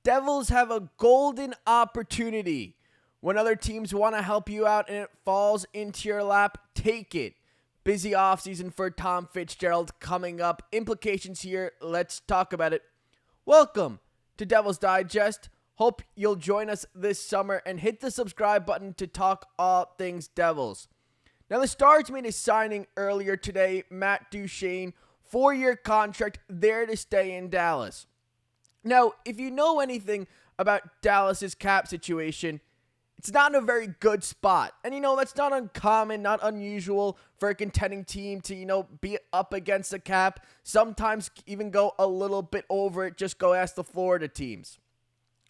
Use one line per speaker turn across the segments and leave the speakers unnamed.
Devils have a golden opportunity. When other teams want to help you out and it falls into your lap, take it. Busy offseason for Tom Fitzgerald coming up. Implications here. Let's talk about it. Welcome to Devils Digest. Hope you'll join us this summer and hit the subscribe button to talk all things Devils. Now, the Stars made a signing earlier today. Matt Duchene, 4-year contract, there to stay in Dallas. Now, if you know anything about Dallas's cap situation, it's not in a very good spot. And, that's not uncommon, not unusual for a contending team to, be up against the cap. Sometimes even go a little bit over it. Just go ask the Florida teams.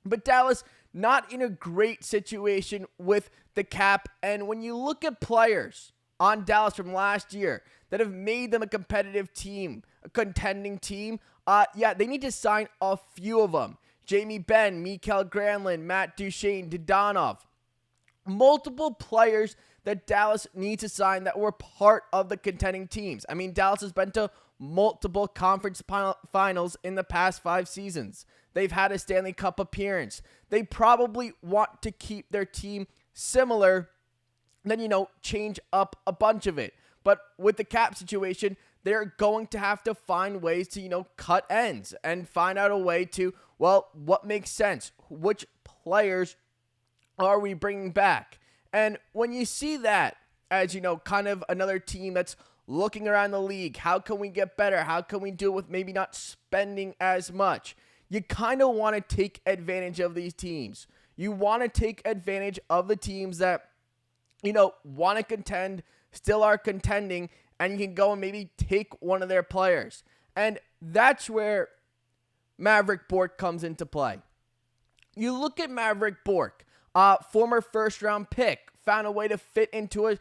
But Dallas, not in a great situation with the cap. And when you look at players on Dallas from last year that have made them a competitive team, a contending team, they need to sign a few of them. Jamie Benn, Mikael Granlund, Matt Duchene, Dodonov. Multiple players that Dallas needs to sign that were part of the contending teams. I mean, Dallas has been to multiple conference finals in the past 5 seasons. They've had a Stanley Cup appearance. They probably want to keep their team similar, then, change up a bunch of it. But with the cap situation, they're going to have to find ways to, cut ends and find out a way to, what makes sense? Which players are we bringing back? And when you see that as, kind of another team that's looking around the league, how can we get better? How can we do it with maybe not spending as much? You kind of want to take advantage of these teams. You want to take advantage of the teams that, want to contend, still are contending, and you can go and maybe take one of their players. And that's where Maverick Bourque comes into play. You look at Maverick Bourque, former first-round pick, found a way to fit into a,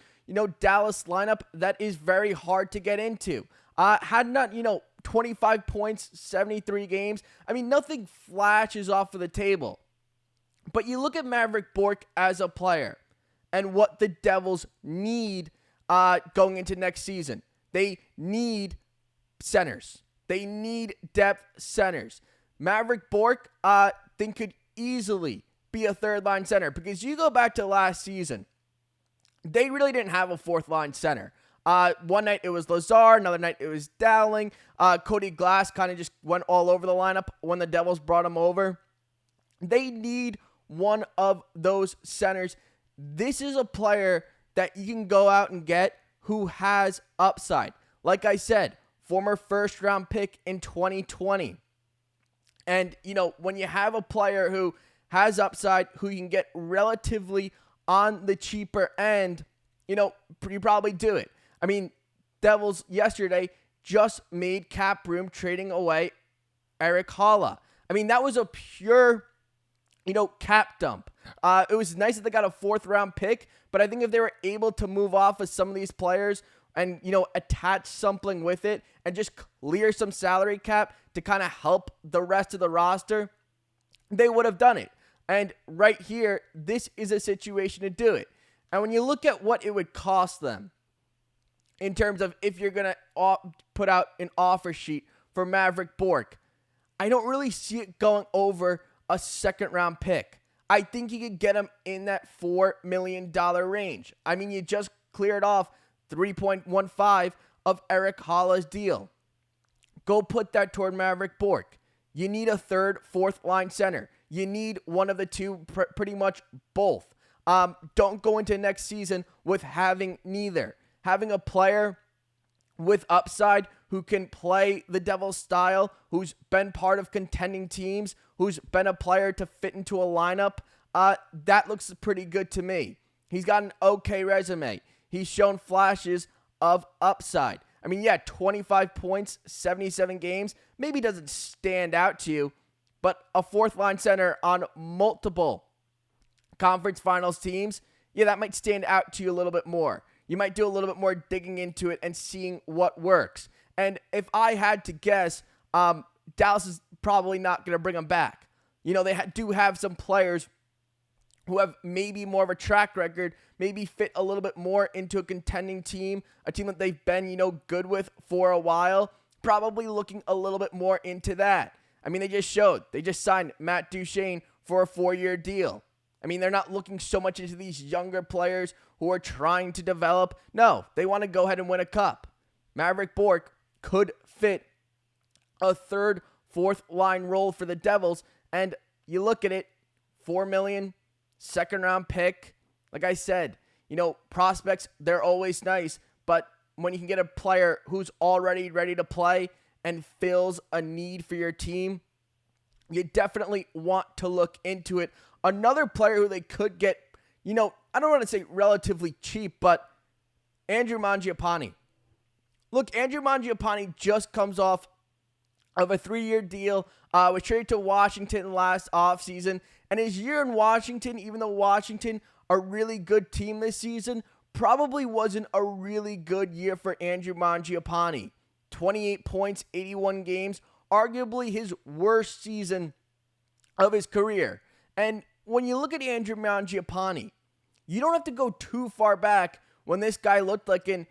Dallas lineup that is very hard to get into. Had not, 25 points, 73 games. I mean, nothing flashes off of the table. But you look at Maverick Bourque as a player and what the Devils need going into next season. They need centers. They need depth centers. Maverick Bourque, think could easily be a third-line center, because you go back to last season, they really didn't have a fourth-line center. One night it was Lazar, another night it was Dowling. Cody Glass kind of just went all over the lineup when the Devils brought him over. They need one of those centers. This is a player that you can go out and get who has upside. Like I said, former first-round pick in 2020. And, when you have a player who has upside, who you can get relatively on the cheaper end, you probably do it. I mean, Devils yesterday just made cap room trading away Erik Haula. I mean, that was a pure, cap dump. It was nice that they got a 4th-round pick, but I think if they were able to move off of some of these players and, attach something with it and just clear some salary cap to kind of help the rest of the roster, they would have done it. And right here, this is a situation to do it. And when you look at what it would cost them in terms of if you're going to put out an offer sheet for Maverick Bourque, I don't really see it going over a 2nd-round pick. I think you could get him in that $4 million range. I mean, you just cleared off $3.15 of Erik Haula's deal. Go put that toward Maverick Bourque. You need a 3rd, 4th-line center. You need one of the two, pretty much both. Don't go into next season with having neither. Having a player with upside who can play the Devils style, who's been part of contending teams, who's been a player to fit into a lineup, that looks pretty good to me. He's got an okay resume. He's shown flashes of upside. I mean, 25 points, 77 games, maybe doesn't stand out to you, but a 4th-line center on multiple conference finals teams, that might stand out to you a little bit more. You might do a little bit more digging into it and seeing what works. And if I had to guess, Dallas is probably not going to bring him back. They do have some players who have maybe more of a track record, maybe fit a little bit more into a contending team, a team that they've been, good with for a while, probably looking a little bit more into that. I mean, they just showed. They just signed Matt Duchene for a 4-year deal. I mean, they're not looking so much into these younger players who are trying to develop. No, they want to go ahead and win a cup. Maverick Bourque could fit a third, fourth line role for the Devils. And you look at it, $4 million, second round pick. Like I said, prospects, they're always nice. But when you can get a player who's already ready to play and fills a need for your team, you definitely want to look into it. Another player who they could get, I don't want to say relatively cheap, but Andrew Mangiapane. Look, Andrew Mangiapane just comes off of a 3-year deal, was traded to Washington last offseason, and his year in Washington, even though Washington, a really good team this season, probably wasn't a really good year for Andrew Mangiapane. 28 points, 81 games, arguably his worst season of his career. And when you look at Andrew Mangiapane, you don't have to go too far back when this guy looked like an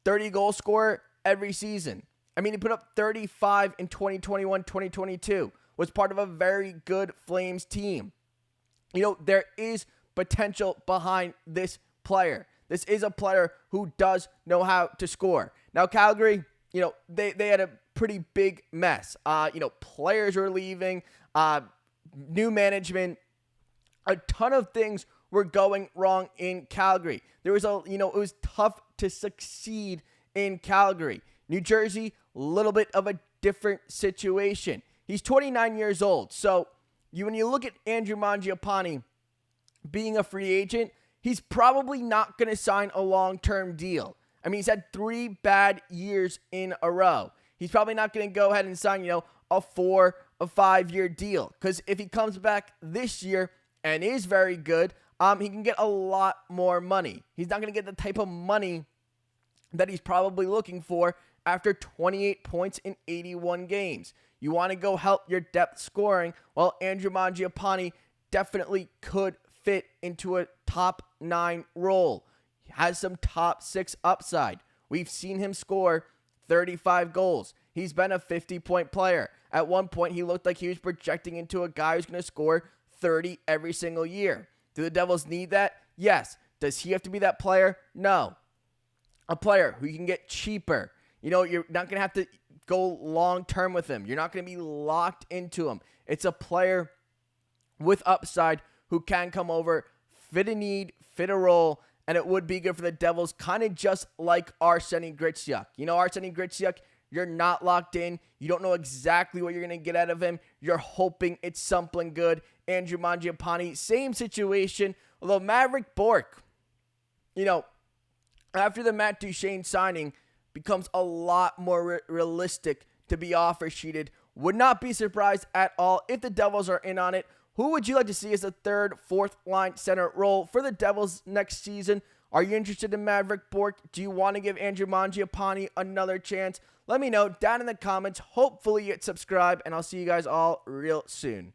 30-goal scorer every season. I mean, he put up 35 in 2021-2022, was part of a very good Flames team. There is potential behind this player. This is a player who does know how to score. Now, Calgary, they had a pretty big mess. Players were leaving, new management, a ton of things were going wrong in Calgary. There was it was tough to succeed in Calgary. New Jersey, a little bit of a different situation. He's 29 years old. So when you look at Andrew Mangiapane being a free agent, he's probably not going to sign a long-term deal. I mean, he's had 3 bad years in a row. He's probably not going to go ahead and sign, a 4 or 5-year deal. Because if he comes back this year and is very good, he can get a lot more money. He's not going to get the type of money that he's probably looking for after 28 points in 81 games. You want to go help your depth scoring. Well, Andrew Mangiapane definitely could fit into a top 9 role. He has some top 6 upside. We've seen him score 35 goals. He's been a 50-point player. At one point, he looked like he was projecting into a guy who's going to score 30 every single year. Do the Devils need that? Yes. Does he have to be that player? No. A player who you can get cheaper. You're not going to have to go long-term with him. You're not going to be locked into him. It's a player with upside who can come over, fit a need, fit a role, and it would be good for the Devils, kind of just like Arseny Griciuk. Arseny Griciuk, you're not locked in. You don't know exactly what you're going to get out of him. You're hoping it's something good. Andrew Mangiapane, same situation. Although Maverick Bourque, after the Matt Duchene signing, becomes a lot more realistic to be offer sheeted. Would not be surprised at all if the Devils are in on it. Who would you like to see as a third, fourth line center role for the Devils next season? Are you interested in Maverick Bourque? Do you want to give Andrew Mangiapane another chance? Let me know down in the comments. Hopefully you hit subscribe, and I'll see you guys all real soon.